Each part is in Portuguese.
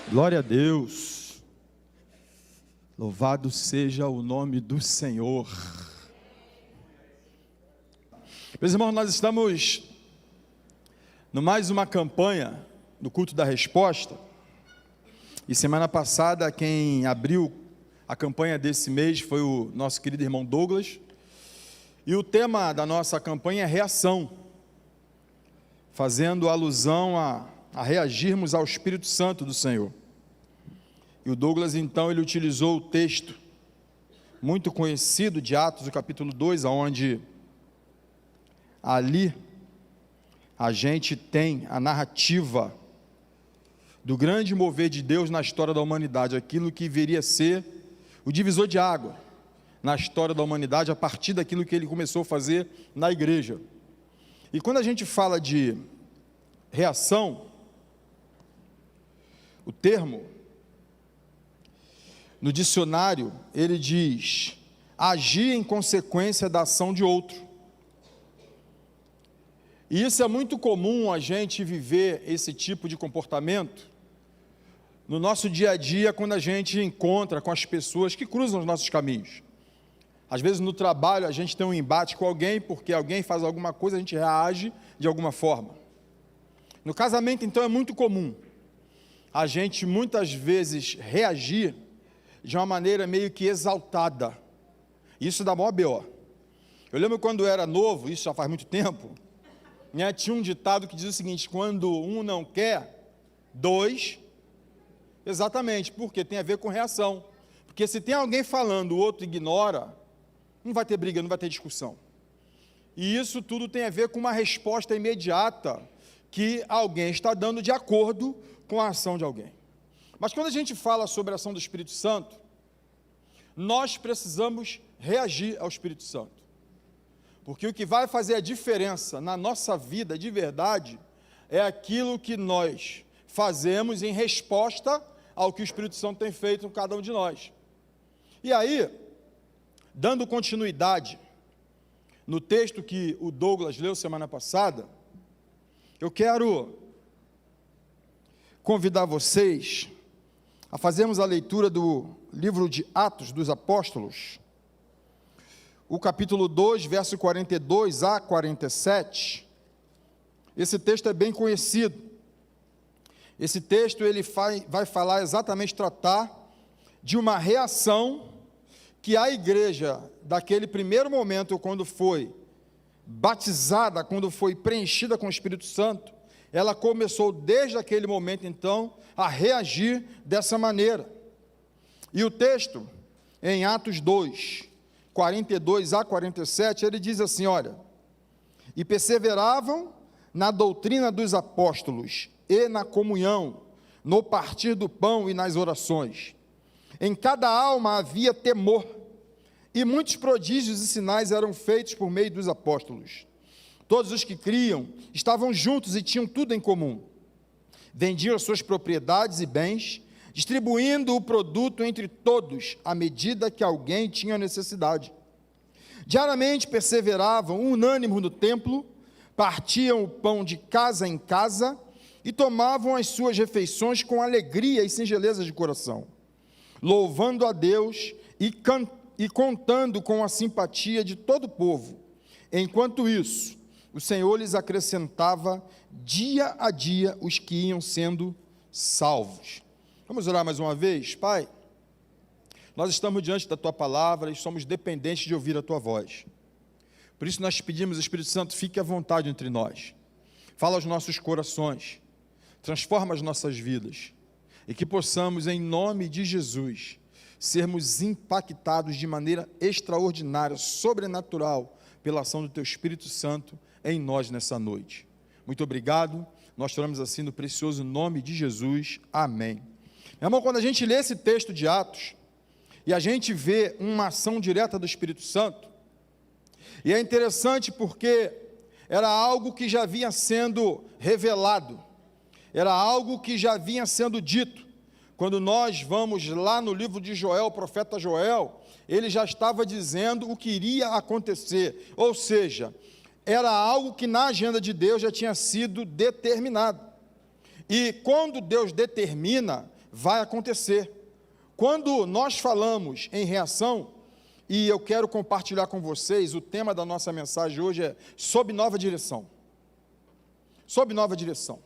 Glória a Deus, louvado seja o nome do Senhor. Meus irmãos, nós estamos no mais uma campanha do culto da resposta, e semana passada quem abriu a campanha desse mês foi o nosso querido irmão Douglas, e o tema da nossa campanha é reação, fazendo alusão a reagirmos ao Espírito Santo do Senhor. E o Douglas, então, ele utilizou o texto muito conhecido de Atos, do capítulo 2, onde ali a gente tem a narrativa do grande mover de Deus na história da humanidade, aquilo que viria a ser o divisor de água na história da humanidade, a partir daquilo que ele começou a fazer na igreja. E quando a gente fala de reação, o termo, no dicionário, ele diz, agir em consequência da ação de outro. E isso é muito comum a gente viver esse tipo de comportamento no nosso dia a dia, quando a gente encontra com as pessoas que cruzam os nossos caminhos. Às vezes no trabalho a gente tem um embate com alguém, porque alguém faz alguma coisa, a gente reage de alguma forma. No casamento, então, é muito comum a gente muitas vezes reagir de uma maneira meio que exaltada. Isso dá maior B.O. Eu lembro quando eu era novo, isso já faz muito tempo, tinha um ditado que diz o seguinte: quando um não quer, dois, exatamente, porque tem a ver com reação. Porque se tem alguém falando, o outro ignora, não vai ter briga, não vai ter discussão. E isso tudo tem a ver com uma resposta imediata que alguém está dando de acordo com a ação de alguém. Mas quando a gente fala sobre a ação do Espírito Santo, nós precisamos reagir ao Espírito Santo. Porque o que vai fazer a diferença na nossa vida de verdade é aquilo que nós fazemos em resposta ao que o Espírito Santo tem feito em cada um de nós. E aí, dando continuidade no texto que o Douglas leu semana passada, eu quero convidar vocês a fazermos a leitura do livro de Atos dos Apóstolos, o capítulo 2, verso 42 a 47. Esse texto é bem conhecido. Esse texto ele vai falar exatamente, tratar de uma reação que a igreja, daquele primeiro momento, quando foi batizada, quando foi preenchida com o Espírito Santo, ela começou desde aquele momento, então, a reagir dessa maneira. E o texto, em Atos 2, 42 a 47, ele diz assim, olha, e perseveravam na doutrina dos apóstolos, e na comunhão, no partir do pão e nas orações. Em cada alma havia temor, e muitos prodígios e sinais eram feitos por meio dos apóstolos. Todos os que criam estavam juntos e tinham tudo em comum. Vendiam as suas propriedades e bens, distribuindo o produto entre todos, à medida que alguém tinha necessidade. Diariamente perseveravam unânimes no templo, partiam o pão de casa em casa e tomavam as suas refeições com alegria e singeleza de coração, louvando a Deus e contando com a simpatia de todo o povo. Enquanto isso, o Senhor lhes acrescentava dia a dia os que iam sendo salvos. Vamos orar mais uma vez? Pai, nós estamos diante da Tua palavra e somos dependentes de ouvir a Tua voz. Por isso nós te pedimos, Espírito Santo, fique à vontade entre nós. Fala aos nossos corações, transforma as nossas vidas, e que possamos, em nome de Jesus, sermos impactados de maneira extraordinária, sobrenatural, pela ação do Teu Espírito Santo em nós nessa noite. Muito obrigado, nós oramos assim no precioso nome de Jesus, amém. Meu irmão, quando a gente lê esse texto de Atos, e a gente vê uma ação direta do Espírito Santo, e é interessante porque era algo que já vinha sendo revelado, era algo que já vinha sendo dito. Quando nós vamos lá no livro de Joel, o profeta Joel, ele já estava dizendo o que iria acontecer, ou seja, era algo que na agenda de Deus já tinha sido determinado. E quando Deus determina, vai acontecer. Quando nós falamos em reação, e eu quero compartilhar com vocês, o tema da nossa mensagem hoje é sob nova direção. Sob nova direção.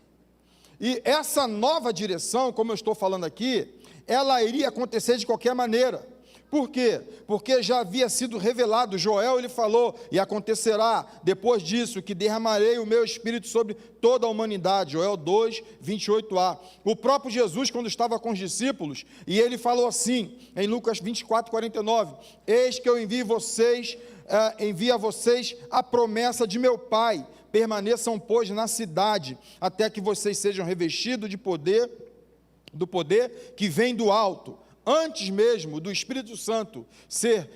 E essa nova direção, como eu estou falando aqui, ela iria acontecer de qualquer maneira. Por quê? Porque já havia sido revelado, Joel, ele falou, e acontecerá depois disso, que derramarei o meu Espírito sobre toda a humanidade, Joel 2, 28a. O próprio Jesus, quando estava com os discípulos, e ele falou assim, em Lucas 24, 49, eis que eu envio a vocês a promessa de meu Pai, permaneçam, pois, na cidade, até que vocês sejam revestidos do poder que vem do alto. Antes mesmo do Espírito Santo ser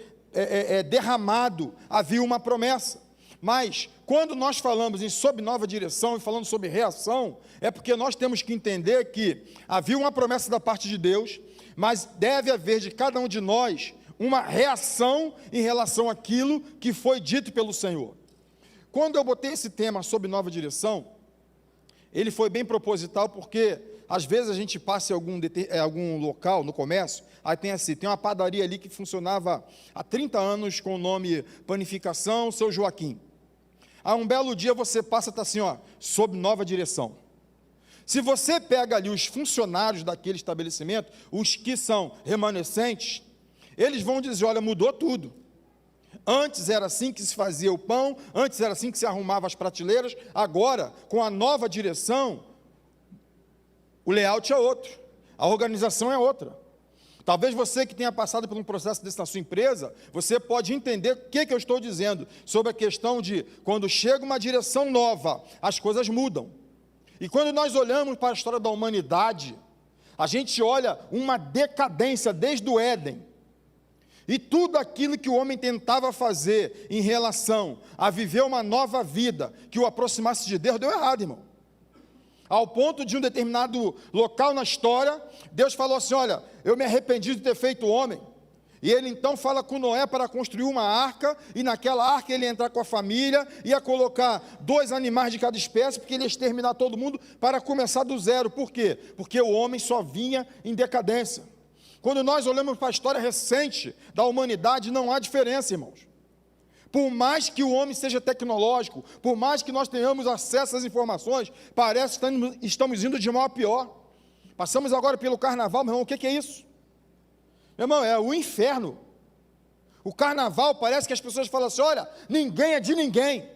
derramado, havia uma promessa. Mas, quando nós falamos em sob nova direção e falando sobre reação, é porque nós temos que entender que havia uma promessa da parte de Deus, mas deve haver de cada um de nós uma reação em relação àquilo que foi dito pelo Senhor. Quando eu botei esse tema sob nova direção, ele foi bem proposital, porque às vezes a gente passa em algum local, no comércio, aí tem uma padaria ali que funcionava há 30 anos com o nome Panificação Seu Joaquim. Aí um belo dia você passa e está assim, sob nova direção. Se você pega ali os funcionários daquele estabelecimento, os que são remanescentes, eles vão dizer, olha, mudou tudo. Antes era assim que se fazia o pão, antes era assim que se arrumava as prateleiras, agora, com a nova direção, o layout é outro, a organização é outra. Talvez você que tenha passado por um processo desse na sua empresa, você pode entender o que eu estou dizendo, sobre a questão de, quando chega uma direção nova, as coisas mudam. E quando nós olhamos para a história da humanidade, a gente olha uma decadência desde o Éden, e tudo aquilo que o homem tentava fazer em relação a viver uma nova vida, que o aproximasse de Deus, deu errado, irmão. Ao ponto de um determinado local na história, Deus falou assim, olha, eu me arrependi de ter feito o homem. E ele então fala com Noé para construir uma arca, e naquela arca ele ia entrar com a família, ia colocar 2 animais de cada espécie, porque ele ia exterminar todo mundo para começar do zero. Por quê? Porque o homem só vinha em decadência. Quando nós olhamos para a história recente da humanidade, não há diferença, irmãos. Por mais que o homem seja tecnológico, por mais que nós tenhamos acesso às informações, parece que estamos indo de mal a pior. Passamos agora pelo carnaval, meu irmão, o que é isso? Meu irmão, é o inferno. O carnaval parece que as pessoas falam assim, olha, ninguém é de ninguém,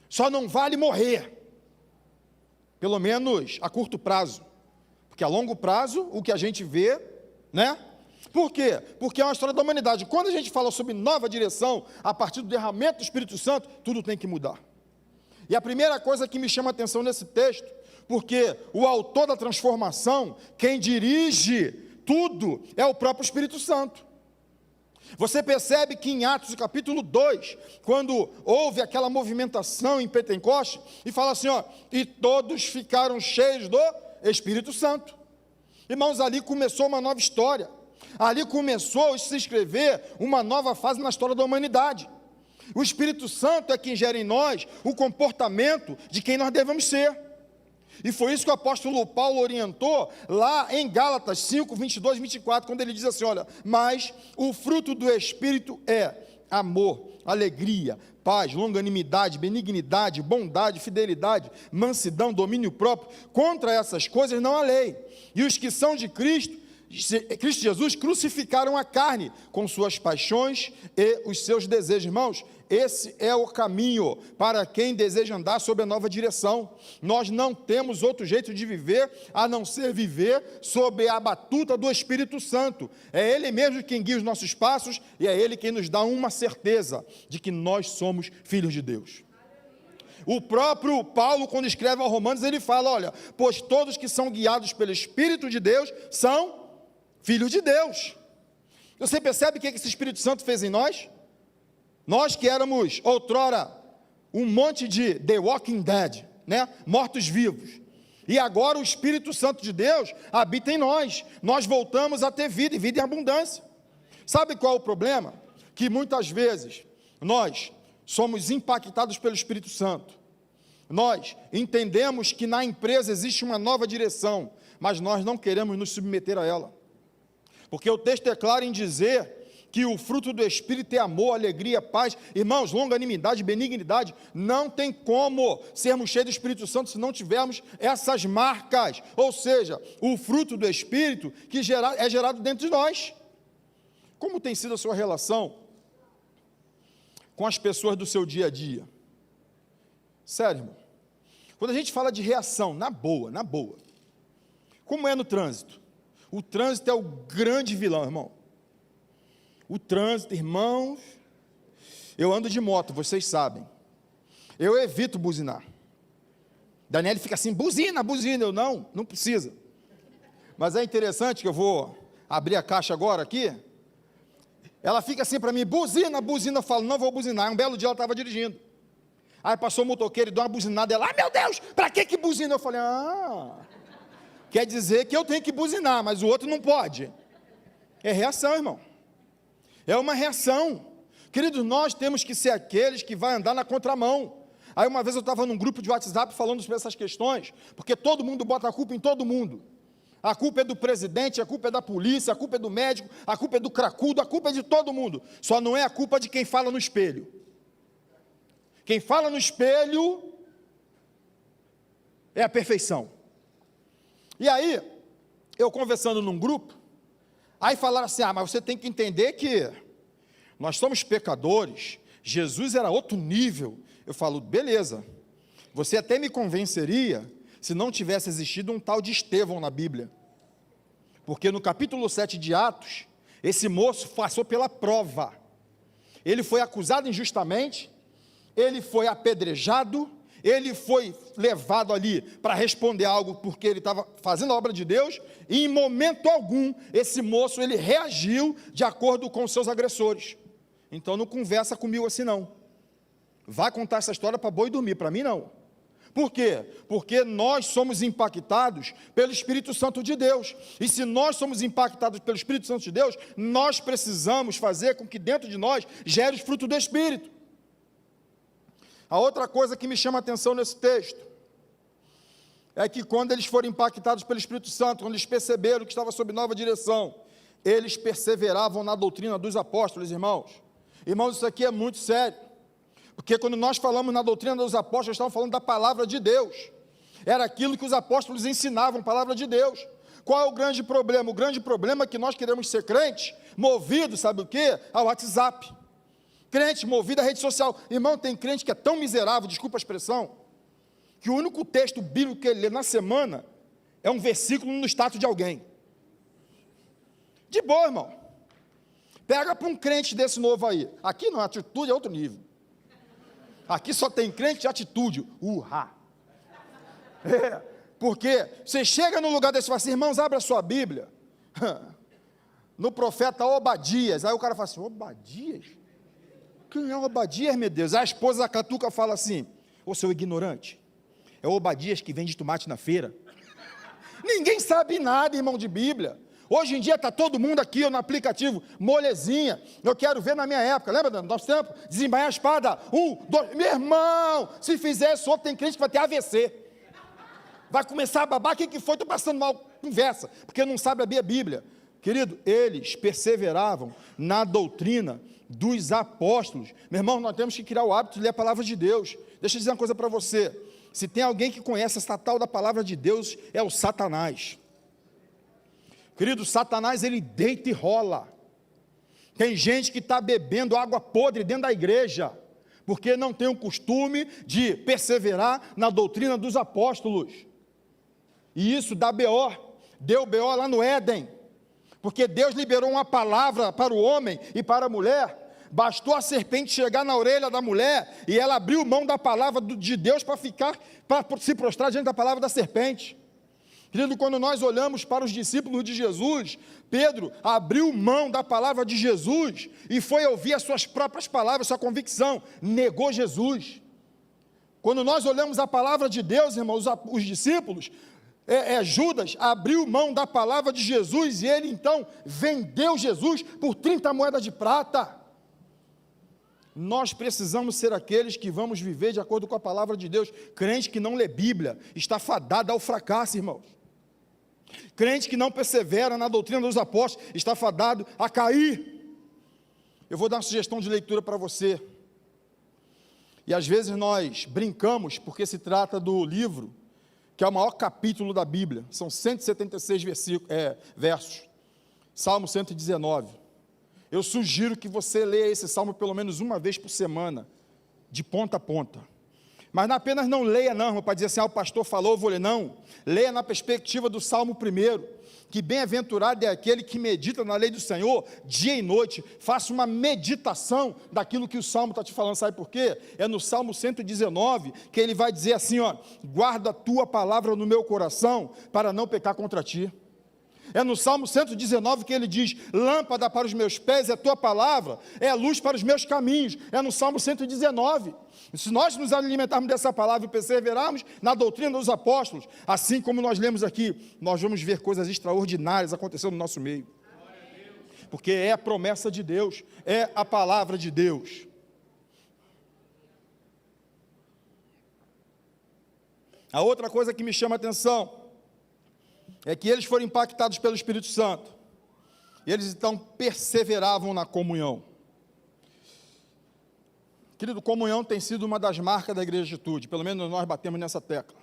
só não vale morrer. Pelo menos a curto prazo. Porque a longo prazo, o que a gente vê, né? Por quê? Porque é uma história da humanidade. Quando a gente fala sobre nova direção, a partir do derramamento do Espírito Santo, tudo tem que mudar. E a primeira coisa que me chama a atenção nesse texto, porque o autor da transformação, quem dirige tudo, é o próprio Espírito Santo. Você percebe que em Atos, capítulo 2, quando houve aquela movimentação em Pentecoste, e fala assim, e todos ficaram cheios do Espírito Santo. Irmãos, ali começou uma nova história. Ali começou a se escrever uma nova fase na história da humanidade. O Espírito Santo é quem gera em nós o comportamento de quem nós devemos ser. E foi isso que o apóstolo Paulo orientou lá em Gálatas 5, 22 e 24, quando ele diz assim, olha, mas o fruto do Espírito é amor, alegria, paz, longanimidade, benignidade, bondade, fidelidade, mansidão, domínio próprio. Contra essas coisas não há lei. E os que são de Cristo Jesus crucificaram a carne com suas paixões e os seus desejos. Irmãos, esse é o caminho para quem deseja andar sob a nova direção. Nós não temos outro jeito de viver a não ser viver sob a batuta do Espírito Santo. É Ele mesmo quem guia os nossos passos e é Ele quem nos dá uma certeza de que nós somos filhos de Deus. O próprio Paulo, quando escreve aos Romanos, ele fala, olha, pois todos que são guiados pelo Espírito de Deus são filhos de Deus. Você percebe o que esse Espírito Santo fez em nós? Nós que éramos outrora um monte de The Walking Dead, né? Mortos-vivos. E agora o Espírito Santo de Deus habita em nós. Nós voltamos a ter vida, e vida em abundância. Sabe qual é o problema? Que muitas vezes nós somos impactados pelo Espírito Santo. Nós entendemos que na empresa existe uma nova direção, mas nós não queremos nos submeter a ela. Porque o texto é claro em dizer que o fruto do Espírito é amor, alegria, paz, irmãos, longanimidade, benignidade. Não tem como sermos cheios do Espírito Santo se não tivermos essas marcas, ou seja, o fruto do Espírito que é gerado dentro de nós. Como tem sido a sua relação com as pessoas do seu dia a dia? Sério, irmão, quando a gente fala de reação, na boa, como é no trânsito? O trânsito é o grande vilão, irmão. O trânsito, irmãos, eu ando de moto, vocês sabem, eu evito buzinar. Daniela fica assim, buzina, eu não precisa. Mas é interessante que eu vou abrir a caixa agora aqui, ela fica assim para mim, buzina, eu falo, não vou buzinar. Um belo dia ela estava dirigindo, aí passou o motoqueiro e deu uma buzinada, ela, meu Deus, para que buzina? Eu falei, quer dizer que eu tenho que buzinar, mas o outro não pode. É reação, irmão. É uma reação. Queridos, nós temos que ser aqueles que vai andar na contramão. Aí uma vez eu estava num grupo de WhatsApp falando sobre essas questões, porque todo mundo bota a culpa em todo mundo. A culpa é do presidente, a culpa é da polícia, a culpa é do médico, a culpa é do cracudo, a culpa é de todo mundo. Só não é a culpa de quem fala no espelho. Quem fala no espelho é a perfeição. E aí, eu conversando num grupo, aí falaram assim, mas você tem que entender que nós somos pecadores, Jesus era outro nível. Eu falo, beleza, você até me convenceria se não tivesse existido um tal de Estevão na Bíblia, porque no capítulo 7 de Atos, esse moço passou pela prova, ele foi acusado injustamente, ele foi apedrejado, ele foi levado ali para responder algo, porque ele estava fazendo a obra de Deus, e em momento algum, esse moço, ele reagiu de acordo com os seus agressores. Então não conversa comigo assim não, vai contar essa história para boi dormir, para mim não. Por quê? Porque nós somos impactados pelo Espírito Santo de Deus, e se nós somos impactados pelo Espírito Santo de Deus, nós precisamos fazer com que dentro de nós gere os frutos do Espírito. A outra coisa que me chama a atenção nesse texto, é que quando eles foram impactados pelo Espírito Santo, quando eles perceberam que estava sob nova direção, eles perseveravam na doutrina dos apóstolos, irmãos. Irmãos, isso aqui é muito sério, porque quando nós falamos na doutrina dos apóstolos, estamos falando da palavra de Deus, era aquilo que os apóstolos ensinavam, palavra de Deus. Qual é o grande problema? O grande problema é que nós queremos ser crentes, movidos, sabe o quê? Ao WhatsApp. Crente movido à rede social. Irmão, tem crente que é tão miserável, desculpa a expressão, que o único texto bíblico que ele lê na semana é um versículo no status de alguém. De boa, irmão. Pega para um crente desse novo aí. Aqui não, a atitude é outro nível. Aqui só tem crente de atitude. Porque você chega num lugar desse e fala assim, irmãos, abra a sua Bíblia. No profeta Obadias. Aí o cara fala assim, Obadias? Quem é Obadias, meu Deus? A esposa da Catuca fala assim, ô seu ignorante, é o Obadias que vende tomate na feira. Ninguém sabe nada, irmão, de Bíblia. Hoje em dia está todo mundo aqui no aplicativo, molezinha. Eu quero ver na minha época, lembra do nosso tempo? Desembainhar a espada, 1, 2, meu irmão, se fizer isso, outro tem crente que vai ter AVC. Vai começar a babar, quem que foi? Estou passando mal, conversa, porque não sabe abrir a Bíblia. Querido, eles perseveravam na doutrina dos apóstolos. Meu irmão, nós temos que criar o hábito de ler a palavra de Deus. Deixa eu dizer uma coisa para você, se tem alguém que conhece essa tal da palavra de Deus, é o Satanás. Querido, Satanás, ele deita e rola. Tem gente que está bebendo água podre dentro da igreja, porque não tem o costume de perseverar na doutrina dos apóstolos, e isso dá BO, deu BO lá no Éden, porque Deus liberou uma palavra para o homem e para a mulher, bastou a serpente chegar na orelha da mulher, e ela abriu mão da palavra de Deus para se prostrar diante da palavra da serpente. Querido, quando nós olhamos para os discípulos de Jesus, Pedro abriu mão da palavra de Jesus, e foi ouvir as suas próprias palavras, sua convicção, negou Jesus. Quando nós olhamos a palavra de Deus, irmãos, os discípulos, Judas abriu mão da palavra de Jesus, e ele então vendeu Jesus por 30 moedas de prata. Nós precisamos ser aqueles que vamos viver de acordo com a palavra de Deus. Crente que não lê Bíblia está fadado ao fracasso, irmãos. Crente que não persevera na doutrina dos apóstolos está fadado a cair. Eu vou dar uma sugestão de leitura para você. E às vezes nós brincamos, porque se trata do livro, que é o maior capítulo da Bíblia, são 176 versos, Salmo 119. Eu sugiro que você leia esse salmo pelo menos uma vez por semana, de ponta a ponta. Mas não apenas não leia não, irmão, para dizer assim, o pastor falou, eu vou ler, não. Leia na perspectiva do Salmo 1, que bem-aventurado é aquele que medita na lei do Senhor, dia e noite. Faça uma meditação daquilo que o Salmo está te falando, sabe por quê? É no Salmo 119, que ele vai dizer assim, guarda a tua palavra no meu coração, para não pecar contra ti. É no Salmo 119 que ele diz, lâmpada para os meus pés é a tua palavra, é a luz para os meus caminhos. É no Salmo 119. Se nós nos alimentarmos dessa palavra e perseverarmos na doutrina dos apóstolos, assim como nós lemos aqui, nós vamos ver coisas extraordinárias acontecendo no nosso meio. Porque é a promessa de Deus, é a palavra de Deus. A outra coisa que me chama a atenção é que eles foram impactados pelo Espírito Santo, e eles então perseveravam na comunhão. Querido, comunhão tem sido uma das marcas da Igreja de Atitude, pelo menos nós batemos nessa tecla.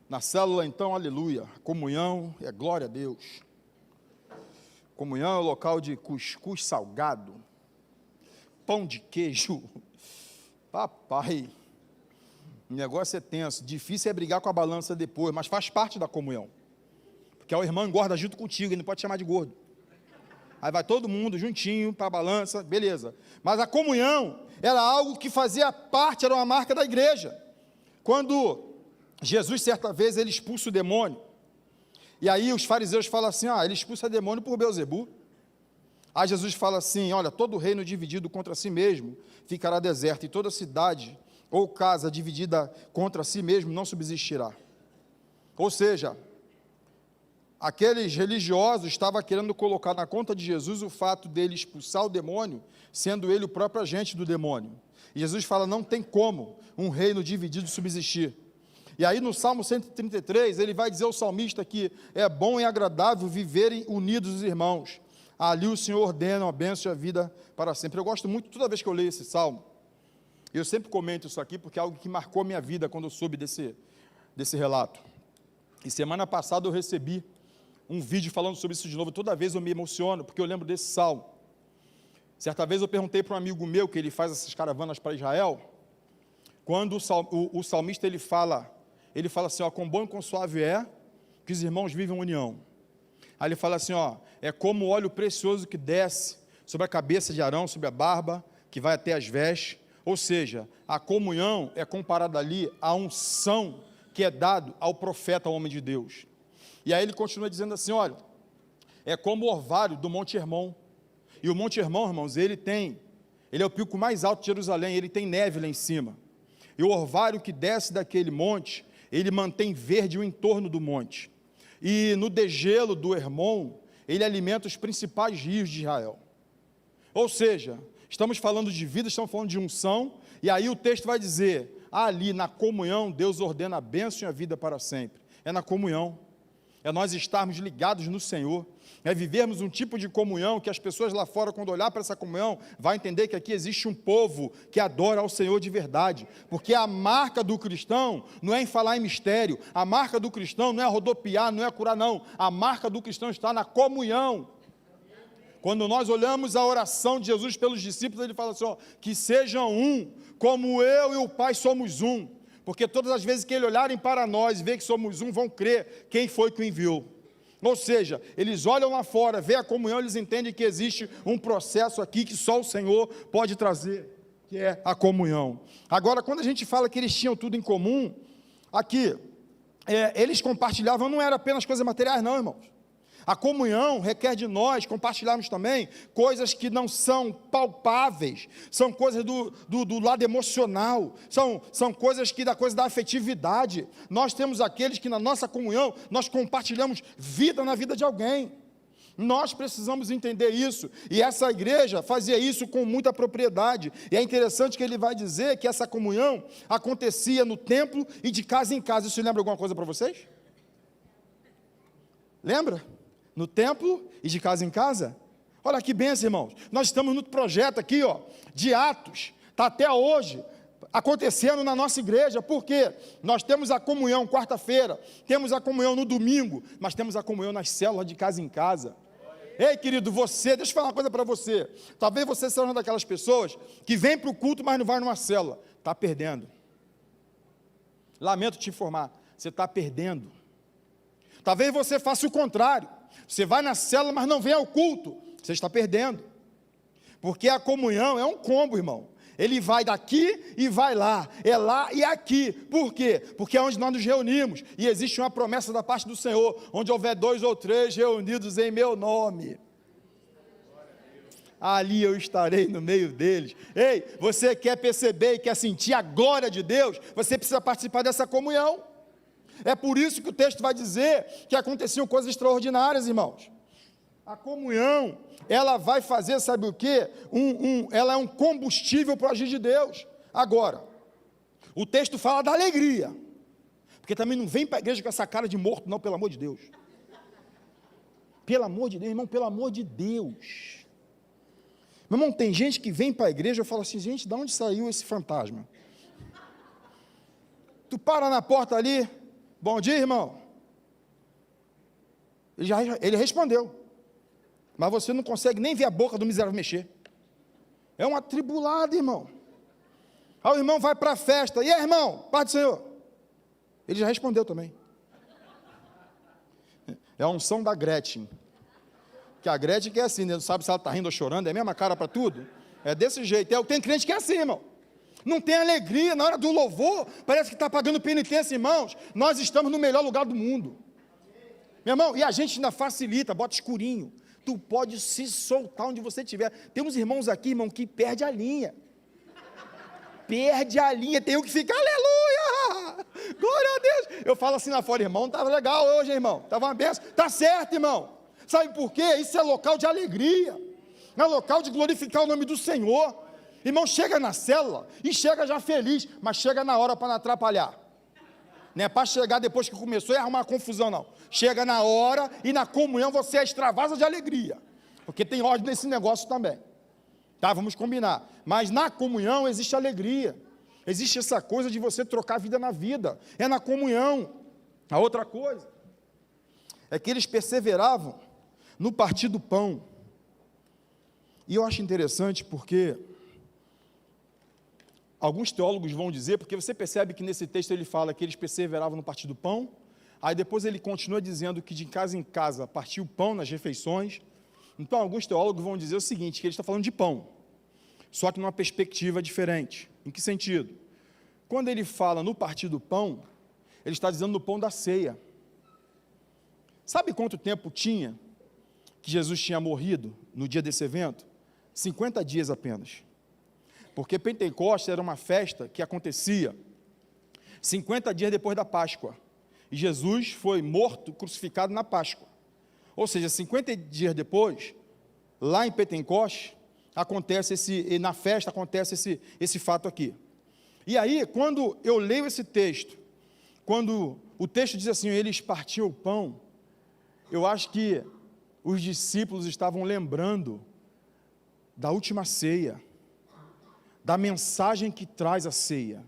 Na célula, então, aleluia, comunhão é glória a Deus. Comunhão é o local de cuscuz salgado, pão de queijo. Papai, o negócio é tenso, difícil é brigar com a balança depois, mas faz parte da comunhão. Porque o irmão engorda junto contigo, ele não pode chamar de gordo. Aí vai todo mundo juntinho para a balança, beleza. Mas a comunhão era algo que fazia parte, era uma marca da igreja. Quando Jesus, certa vez, ele expulsa o demônio, e aí os fariseus falam assim, ele expulsa demônio por Beelzebu. Aí Jesus fala assim, olha, todo reino dividido contra si mesmo ficará deserto, e toda cidade ou casa dividida contra si mesmo não subsistirá. Ou seja, aqueles religiosos estavam querendo colocar na conta de Jesus o fato dele expulsar o demônio, sendo ele o próprio agente do demônio. E Jesus fala, não tem como um reino dividido subsistir. E aí no Salmo 133, ele vai dizer ao salmista que é bom e agradável viverem unidos os irmãos. Ali o Senhor ordena a bênção e a vida para sempre. Eu gosto muito, toda vez que eu leio esse salmo, eu sempre comento isso aqui, porque é algo que marcou minha vida quando eu soube desse relato. E semana passada eu recebi um vídeo falando sobre isso de novo. Toda vez eu me emociono, porque eu lembro desse salmo. Certa vez eu perguntei para um amigo meu, que ele faz essas caravanas para Israel, quando o salmista ele fala assim, quão bom e quão suave é que os irmãos vivem em união. Aí ele fala assim, é como o óleo precioso que desce sobre a cabeça de Arão, sobre a barba, que vai até as vestes. Ou seja, a comunhão é comparada ali à unção que é dado ao profeta, ao homem de Deus. E aí ele continua dizendo assim, olha, é como o orvalho do Monte Hermon. E o Monte Hermon, irmãos, ele é o pico mais alto de Jerusalém, ele tem neve lá em cima. E o orvalho que desce daquele monte, ele mantém verde o entorno do monte. E no degelo do Hermon, ele alimenta os principais rios de Israel. Ou seja, estamos falando de vida, estamos falando de unção, e aí o texto vai dizer, ali na comunhão, Deus ordena a bênção e a vida para sempre. É na comunhão, é nós estarmos ligados no Senhor, é vivermos um tipo de comunhão que as pessoas lá fora, quando olhar para essa comunhão, vai entender que aqui existe um povo que adora ao Senhor de verdade, porque a marca do cristão não é em falar em mistério, a marca do cristão não é rodopiar, não é curar não, a marca do cristão está na comunhão. Quando nós olhamos a oração de Jesus pelos discípulos, ele fala assim, que sejam um, como eu e o Pai somos um, porque todas as vezes que eles olharem para nós e ver que somos um, vão crer quem foi que o enviou. Ou seja, eles olham lá fora, vê a comunhão, eles entendem que existe um processo aqui que só o Senhor pode trazer, que é a comunhão. Agora, quando a gente fala que eles tinham tudo em comum, aqui, eles compartilhavam, não era apenas coisas materiais não, irmãos. A comunhão requer de nós compartilharmos também coisas que não são palpáveis, são coisas do lado emocional, são coisas da coisa da afetividade. Nós temos aqueles que na nossa comunhão, nós compartilhamos vida na vida de alguém. Nós precisamos entender isso, e essa igreja fazia isso com muita propriedade, e é interessante que ele vai dizer que essa comunhão acontecia no templo e de casa em casa. Isso lembra alguma coisa para vocês? Lembra? No templo e de casa em casa. Olha que bênção, irmãos. Nós estamos no projeto aqui, ó, de Atos. Está até hoje acontecendo na nossa igreja. Por quê? Nós temos a comunhão quarta-feira, temos a comunhão no domingo, mas temos a comunhão nas células de casa em casa. Ei, querido, deixa eu falar uma coisa para você. Talvez você seja uma daquelas pessoas que vem para o culto, mas não vai numa célula. Está perdendo. Lamento te informar, você está perdendo. Talvez você faça o contrário. Você vai na célula, mas não vem ao culto. Você está perdendo. Porque a comunhão é um combo, irmão. Ele vai daqui e vai lá. É lá e aqui. Por quê? Porque é onde nós nos reunimos. E existe uma promessa da parte do Senhor. Onde houver 2 ou 3 reunidos em meu nome, ali eu estarei no meio deles. Ei, você quer perceber e quer sentir a glória de Deus? Você precisa participar dessa comunhão. É por isso que o texto vai dizer que aconteciam coisas extraordinárias, irmãos. A comunhão, ela vai fazer, sabe o quê? Ela é um combustível para o agir de Deus. Agora, o texto fala da alegria, porque também não vem para a igreja com essa cara de morto, não, pelo amor de Deus. Pelo amor de Deus, irmão, pelo amor de Deus. Meu irmão, tem gente que vem para a igreja e fala assim, gente, de onde saiu esse fantasma? Tu para na porta ali, bom dia, irmão. Ele respondeu. Mas você não consegue nem ver a boca do miserável mexer. É um atribulado, irmão. Aí o irmão vai para a festa. E aí, irmão, paz do Senhor. Ele já respondeu também. É a unção da Gretchen. Que a Gretchen que é assim, né? Não sabe se ela está rindo ou chorando, é a mesma cara para tudo. É desse jeito. Tem crente que é assim, irmão. Não tem alegria na hora do louvor. Parece que está pagando penitência, irmãos. Nós estamos no melhor lugar do mundo. Meu irmão, e a gente ainda facilita, bota escurinho. Tu pode se soltar onde você estiver. Tem uns irmãos aqui, irmão, que perde a linha. Perde a linha, tem um que fica, aleluia, glória a Deus. Eu falo assim lá fora, irmão, estava legal hoje, irmão, estava uma benção. Está certo, irmão. Sabe por quê? Isso é local de alegria. É local de glorificar o nome do Senhor. Irmão, chega na célula e chega já feliz, mas chega na hora para não atrapalhar. Não é para chegar depois que começou e arrumar confusão, não. Chega na hora e na comunhão você extravasa de alegria. Porque tem ordem nesse negócio também. Tá, vamos combinar. Mas na comunhão existe alegria. Existe essa coisa de você trocar vida na vida. É na comunhão. A outra coisa é que eles perseveravam no partir do pão. E eu acho interessante porque alguns teólogos vão dizer, porque você percebe que nesse texto ele fala que eles perseveravam no partir do pão, aí depois ele continua dizendo que de casa em casa partia o pão nas refeições. Então alguns teólogos vão dizer o seguinte, que ele está falando de pão, só que numa perspectiva diferente. Em que sentido? Quando ele fala no partir do pão, ele está dizendo no pão da ceia. Sabe quanto tempo tinha que Jesus tinha morrido no dia desse evento? 50 dias apenas. Porque Pentecostes era uma festa que acontecia 50 dias depois da Páscoa. E Jesus foi morto, crucificado na Páscoa. Ou seja, 50 dias depois, lá em Pentecostes, na festa acontece esse fato aqui. E aí, quando eu leio esse texto, quando o texto diz assim, eles partiam o pão, eu acho que os discípulos estavam lembrando da última ceia, da mensagem que traz a ceia.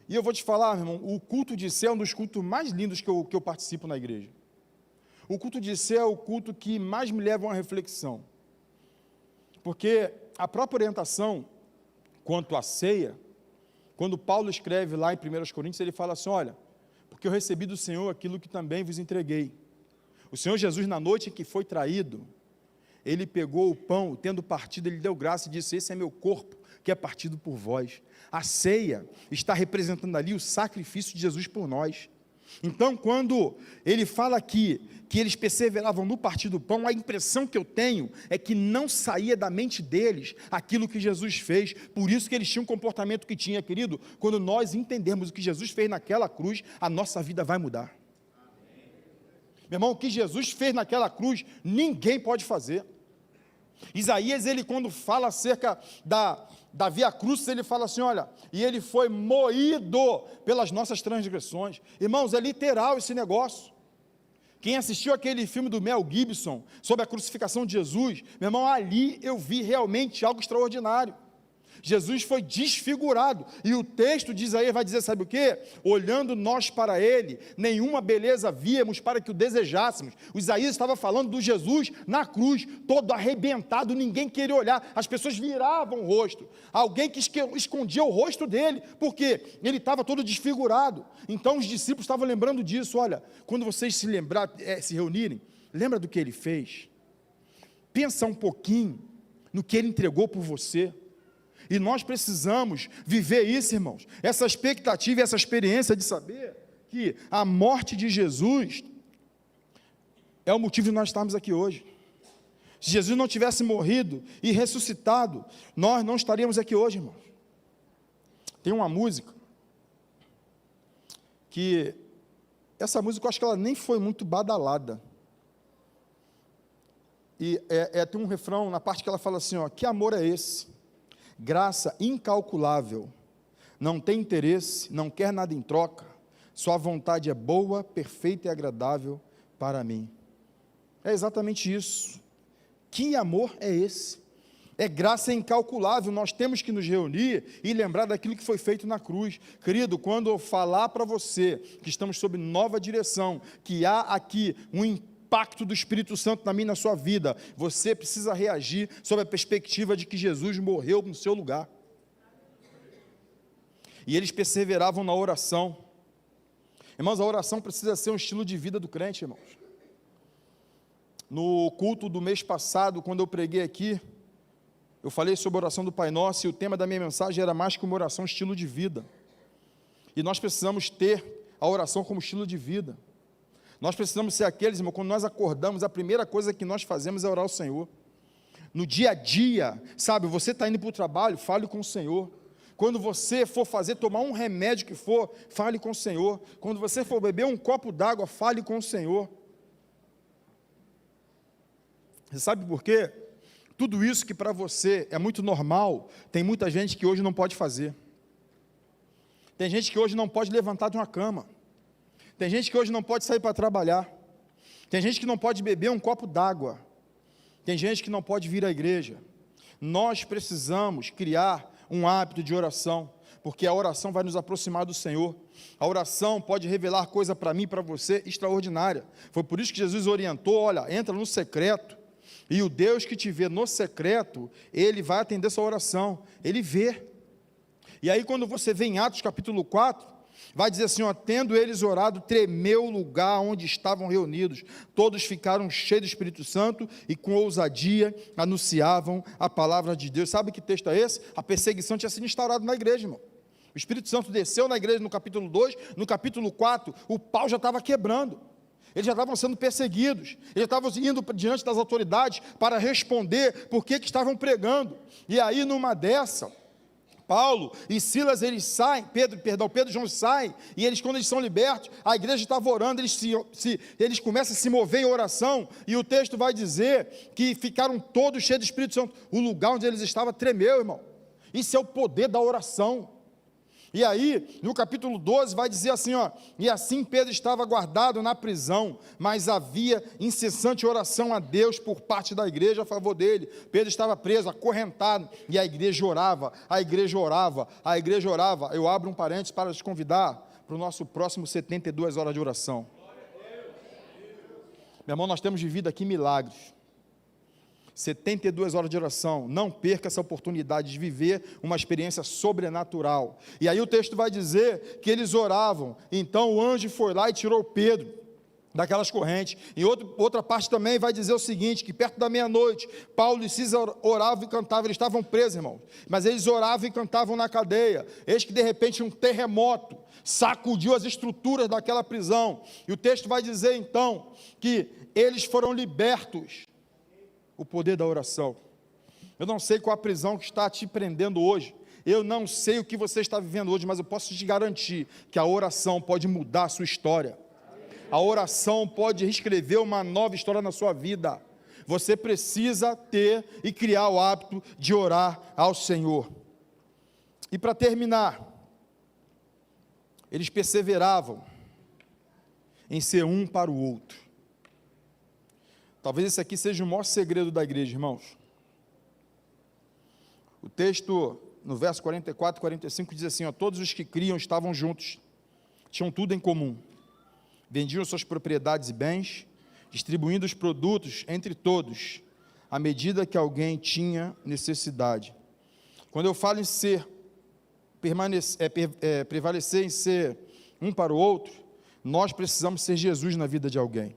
E eu vou te falar, meu irmão, o culto de ceia é um dos cultos mais lindos que eu participo na igreja. O culto de ceia é o culto que mais me leva a uma reflexão. Porque a própria orientação quanto à ceia, quando Paulo escreve lá em 1 Coríntios, ele fala assim, olha, porque eu recebi do Senhor aquilo que também vos entreguei. O Senhor Jesus, na noite em que foi traído, ele pegou o pão, tendo partido, ele deu graça e disse, esse é meu corpo, que é partido por vós. A ceia está representando ali o sacrifício de Jesus por nós. Então, quando ele fala aqui, que eles perseveravam no partir do pão, a impressão que eu tenho é que não saía da mente deles aquilo que Jesus fez, por isso que eles tinham o comportamento que tinha, querido. Quando nós entendemos o que Jesus fez naquela cruz, a nossa vida vai mudar. Meu irmão, o que Jesus fez naquela cruz, ninguém pode fazer. Isaías, ele quando fala acerca da Via Crucis, ele fala assim, olha, e ele foi moído pelas nossas transgressões. Irmãos, é literal esse negócio. Quem assistiu aquele filme do Mel Gibson, sobre a crucificação de Jesus, meu irmão, ali eu vi realmente algo extraordinário. Jesus foi desfigurado, e o texto de Isaías vai dizer, sabe o quê? Olhando nós para ele, nenhuma beleza víamos para que o desejássemos. O Isaías estava falando do Jesus na cruz, todo arrebentado, ninguém queria olhar, as pessoas viravam o rosto, alguém que escondia o rosto dele, porque ele estava todo desfigurado. Então os discípulos estavam lembrando disso. Olha, quando vocês se reunirem, lembra do que ele fez? Pensa um pouquinho no que ele entregou por você. E nós precisamos viver isso, irmãos, essa expectativa e essa experiência de saber que a morte de Jesus é o motivo de nós estarmos aqui hoje. Se Jesus não tivesse morrido e ressuscitado, nós não estaríamos aqui hoje, irmãos. Tem uma música que, essa música eu acho que ela nem foi muito badalada, e tem um refrão na parte que ela fala assim, ó, que amor é esse? Graça incalculável, não tem interesse, não quer nada em troca, sua vontade é boa, perfeita e agradável para mim. É exatamente isso. Que amor é esse? É graça incalculável. Nós temos que nos reunir e lembrar daquilo que foi feito na cruz. Querido, quando eu falar para você que estamos sob nova direção, que há aqui um impacto do Espírito Santo na minha e na sua vida, você precisa reagir sob a perspectiva de que Jesus morreu no seu lugar. E eles perseveravam na oração. Irmãos, a oração precisa ser um estilo de vida do crente, irmãos. No culto do mês passado, quando eu preguei aqui, eu falei sobre a oração do Pai Nosso, e o tema da minha mensagem era mais que uma oração, estilo de vida. E nós precisamos ter a oração como estilo de vida. Nós precisamos ser aqueles, irmão, quando nós acordamos, a primeira coisa que nós fazemos é orar ao Senhor. No dia a dia, sabe, você está indo para o trabalho, fale com o Senhor. Quando você for tomar um remédio que for, fale com o Senhor. Quando você for beber um copo d'água, fale com o Senhor. Você sabe por quê? Tudo isso que para você é muito normal, tem muita gente que hoje não pode fazer. Tem gente que hoje não pode levantar de uma cama. Tem gente que hoje não pode sair para trabalhar. Tem gente que não pode beber um copo d'água. Tem gente que não pode vir à igreja. Nós precisamos criar um hábito de oração, porque a oração vai nos aproximar do Senhor. A oração pode revelar coisa para mim e para você extraordinária. Foi por isso que Jesus orientou, olha, entra no secreto, e o Deus que te vê no secreto, Ele vai atender sua oração, Ele vê. E aí quando você vê em Atos capítulo 4, vai dizer assim, ó, tendo eles orado, tremeu o lugar onde estavam reunidos, todos ficaram cheios do Espírito Santo e com ousadia anunciavam a palavra de Deus. Sabe que texto é esse? A perseguição tinha sido instaurada na igreja, irmão. O Espírito Santo desceu na igreja no capítulo 2, no capítulo 4, o pau já estava quebrando. Eles já estavam sendo perseguidos, eles estavam indo diante das autoridades para responder por que estavam pregando. E aí numa dessa, Paulo e Silas, eles saem, Pedro e João saem, e eles, quando eles são libertos, a igreja estava orando, eles começam a se mover em oração, e o texto vai dizer que ficaram todos cheios do Espírito Santo. O lugar onde eles estavam tremeu, irmão. Isso é o poder da oração. E aí, no capítulo 12, vai dizer assim, ó, e assim Pedro estava guardado na prisão, mas havia incessante oração a Deus por parte da igreja a favor dele. Pedro estava preso, acorrentado, e a igreja orava, a igreja orava, a igreja orava. Eu abro um parênteses para te convidar para o nosso próximo 72 horas de oração. Meu irmão, nós temos vivido aqui milagres. 72 horas de oração, não perca essa oportunidade de viver uma experiência sobrenatural. E aí o texto vai dizer que eles oravam, então o anjo foi lá e tirou Pedro daquelas correntes. Em outra parte também vai dizer o seguinte, que perto da meia-noite, Paulo e Silas oravam e cantavam, eles estavam presos, irmãos, mas eles oravam e cantavam na cadeia. Eis que de repente um terremoto sacudiu as estruturas daquela prisão, e o texto vai dizer então, que eles foram libertos. O poder da oração. Eu não sei qual a prisão que está te prendendo hoje, eu não sei o que você está vivendo hoje, mas eu posso te garantir que a oração pode mudar a sua história, a oração pode reescrever uma nova história na sua vida. Você precisa ter e criar o hábito de orar ao Senhor. E para terminar, eles perseveravam em ser um para o outro. Talvez esse aqui seja o maior segredo da igreja, irmãos. O texto, no verso 44 e 45, diz assim, ó, todos os que criam estavam juntos, tinham tudo em comum, vendiam suas propriedades e bens, distribuindo os produtos entre todos, à medida que alguém tinha necessidade. Quando eu falo em prevalecer em ser um para o outro, nós precisamos ser Jesus na vida de alguém.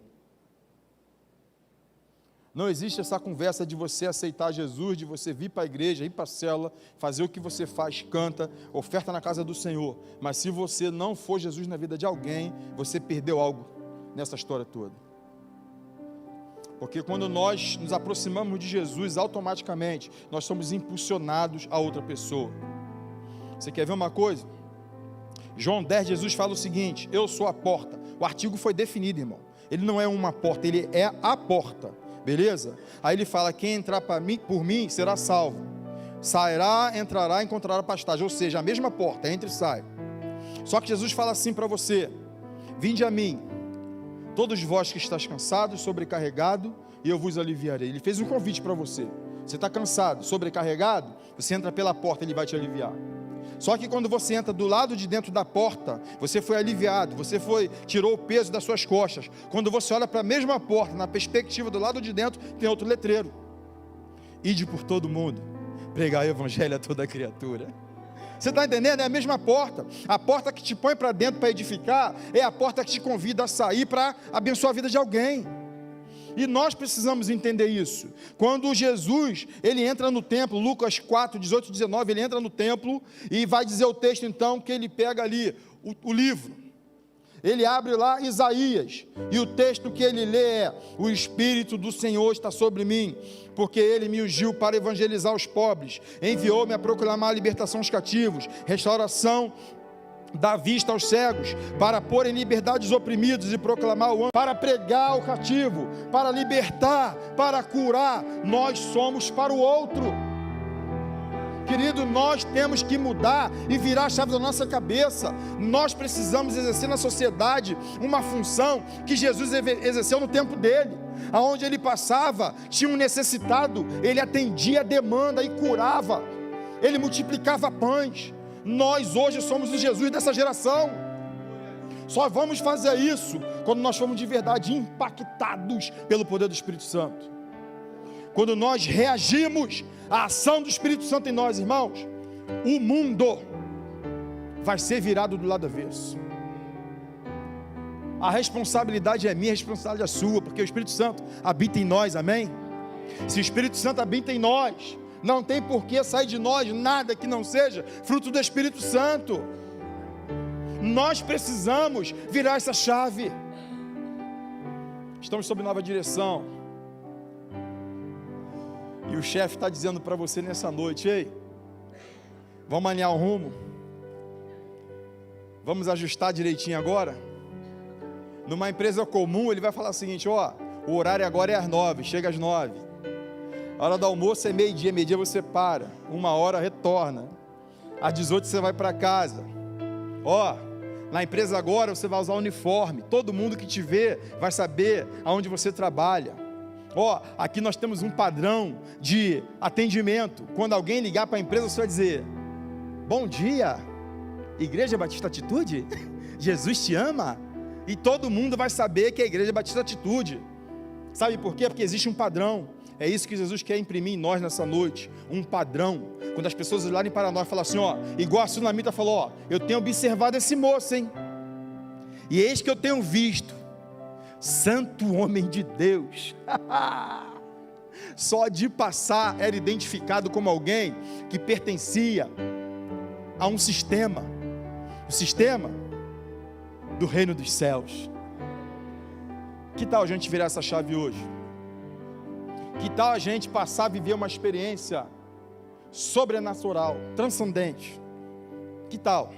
Não existe essa conversa de você aceitar Jesus, de você vir para a igreja, ir para a célula, fazer o que você faz, canta, oferta na casa do Senhor. Mas se você não for Jesus na vida de alguém, você perdeu algo nessa história toda. Porque quando nós nos aproximamos de Jesus, automaticamente, nós somos impulsionados a outra pessoa. Você quer ver uma coisa? João 10, Jesus fala o seguinte, eu sou a porta. O artigo foi definido, irmão. Ele não é uma porta, ele é a porta. Beleza? Aí ele fala, quem entrar por mim será salvo. Sairá, entrará, encontrará pastagem. Ou seja, a mesma porta, entra e sai. Só que Jesus fala assim para você, vinde a mim, todos vós que estáis cansados, sobrecarregados, e eu vos aliviarei. Ele fez um convite para você. Você está cansado, sobrecarregado, você entra pela porta, ele vai te aliviar. Só que quando você entra do lado de dentro da porta, você foi aliviado, tirou o peso das suas costas. Quando você olha para a mesma porta, na perspectiva do lado de dentro, tem outro letreiro. Ide por todo mundo, pregar o evangelho a toda criatura. Você está entendendo? É a mesma porta. A porta que te põe para dentro para edificar, é a porta que te convida a sair para abençoar a vida de alguém. E nós precisamos entender isso. Quando Jesus, ele entra no templo, Lucas 4, 18 e 19, ele entra no templo e vai dizer o texto então, que ele pega ali o livro. Ele abre lá Isaías, e o texto que ele lê é, o Espírito do Senhor está sobre mim, porque ele me ungiu para evangelizar os pobres, enviou-me a proclamar a libertação aos cativos, restauração da vista aos cegos, para pôr em liberdade os oprimidos e proclamar o ano, para pregar ao cativo, para libertar, para curar. Nós somos para o outro. Querido, nós temos que mudar e virar a chave da nossa cabeça. Nós precisamos exercer na sociedade uma função que Jesus exerceu no tempo dele. Aonde ele passava, tinha um necessitado, ele atendia a demanda e curava, ele multiplicava pães. Nós hoje somos o Jesus dessa geração. Só vamos fazer isso quando nós formos de verdade impactados pelo poder do Espírito Santo. Quando nós reagimos à ação do Espírito Santo em nós, irmãos, o mundo vai ser virado do lado avesso. A responsabilidade é minha, a responsabilidade é sua, porque o Espírito Santo habita em nós, amém? Se o Espírito Santo habita em nós, não tem por que sair de nós nada que não seja fruto do Espírito Santo. Nós precisamos virar essa chave. Estamos sob nova direção. E o chefe está dizendo para você nessa noite, ei, vamos alinhar o rumo? Vamos ajustar direitinho agora? Numa empresa comum, ele vai falar o seguinte, ó, o horário agora é às 9, chega às 9. A hora do almoço é meio-dia você para, 1 hora retorna, às 18 você vai para casa. Ó, na empresa agora você vai usar uniforme, todo mundo que te vê vai saber aonde você trabalha. Ó, aqui nós temos um padrão de atendimento. Quando alguém ligar para a empresa, você vai dizer, bom dia, Igreja Batista Atitude, Jesus te ama, e todo mundo vai saber que é a Igreja Batista Atitude. Sabe por quê? Porque existe um padrão. É isso que Jesus quer imprimir em nós nessa noite, um padrão. Quando as pessoas olharem para nós e falar assim, ó, igual a Sunamita falou, ó, eu tenho observado esse moço, hein? E eis que eu tenho visto, santo homem de Deus. Só de passar era identificado como alguém que pertencia a um sistema, o sistema do reino dos céus. Que tal a gente virar essa chave hoje? Que tal a gente passar a viver uma experiência sobrenatural, transcendente? Que tal?